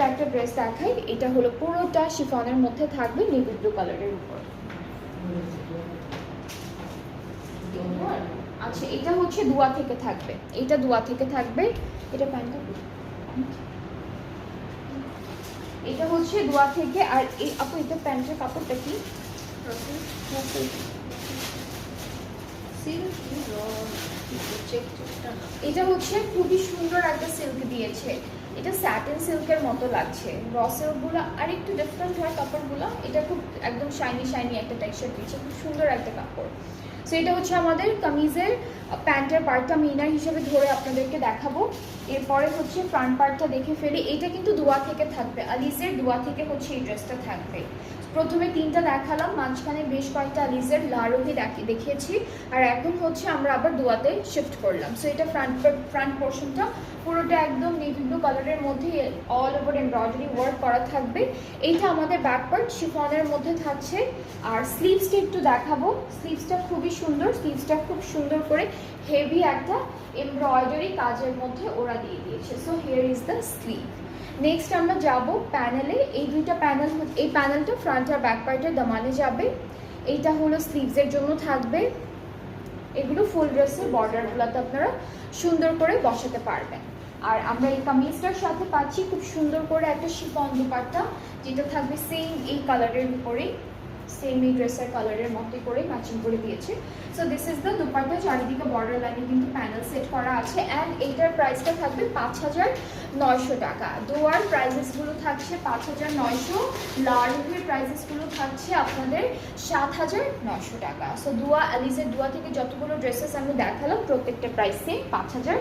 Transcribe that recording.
একটা ড্রেস দেখাই, এটা হলো পুরোটা শিফনের মধ্যে থাকবে নেভি ব্লু কালারের উপর। আচ্ছা এটা হচ্ছে দুয়া থেকে থাকবে, এটা দুয়া থেকে থাকবে, এটা প্যান্টটা এটা হচ্ছে দুয়া থেকে। আর এই আপু এটা প্যান্টের কাপড়টা কি? এটা হচ্ছে খুবই সুন্দর একটা সিল্ক দিয়েছে, এটা স্যাটিন সিল্কের মতো লাগছে। র সিল্কগুলো আর একটু ডিফারেন্ট হয় কাপড়গুলো, এটা খুব একদম শাইনি শাইনি একটা টেক্সচার দিচ্ছে, খুব সুন্দর একটা কাপড়। সো এটা হচ্ছে আমাদের কামিজের প্যান্টের পার্টটা, আমি ইনার হিসেবে ধরে আপনাদেরকে দেখাবো। এরপরে হচ্ছে ফ্রন্ট পার্টটা দেখে ফেলি, এটা কিন্তু দুয়া থেকে থাকবে, আলিজের দুয়া থেকে হচ্ছে এই ড্রেসটা থাকবে। প্রথমে তিনটা দেখালাম, মাঝখানে বেশ কয়েকটা আলিজের লারোহি দেখিয়েছি, আর এখন হচ্ছে আমরা আবার দুয়াতে শিফট করলাম। সো এটা ফ্রন্ট পোর্শনটা পুরোটা একদম নেভি ব্লু কালারের মধ্যে অল ওভার এমব্রয়ডারি ওয়ার্ক করা থাকবে। এইটা আমাদের ব্যাক পার্ট শিফনের মধ্যে থাকছে। আর স্লিভসটা একটু দেখাবো, স্লিভসটা খুবই সুন্দর, স্লিভসটা খুব সুন্দর করে হেভি একটা এমব্রয়ডারি কাজের মধ্যে ওরা দিয়ে দিয়েছে। So here is the sleeve. Next আমরা যাব প্যানেলে, এই দুইটা প্যানেল, এই প্যানেলটা ফ্রন্ট আর ব্যাক পার্টের দামানে যাবে। এইটা হলো স্লিভসের জন্য থাকবে, এগুলো ফুল ড্রেসের বর্ডারগুলোতে আপনারা সুন্দর করে বসাতে পারবেন। আর আমরা এই কামিজটার সাথে পাচ্ছি খুব সুন্দর করে একটা শিফন দুপাট্টা, যেটা থাকবে সেম এই কালারের উপরেই, সেম এই ড্রেসের কালারের মতো করে ম্যাচিং করে দিয়েছে। So this is the dupatta, চারিদিকে বর্ডার লাইনে কিন্তু প্যানেল সেট করা আছে। অ্যান্ড এইটার প্রাইসটা থাকবে 5,900 টাকা। দোয়ার প্রাইসেসগুলো থাকছে 5,900, লারভির প্রাইসেসগুলো থাকছে আপনাদের 7,900 টাকা। সো দুয়া আলিজের দুয়া থেকে যতগুলো ড্রেসেস আমি দেখালাম প্রত্যেকটা প্রাইস সেম 5,900।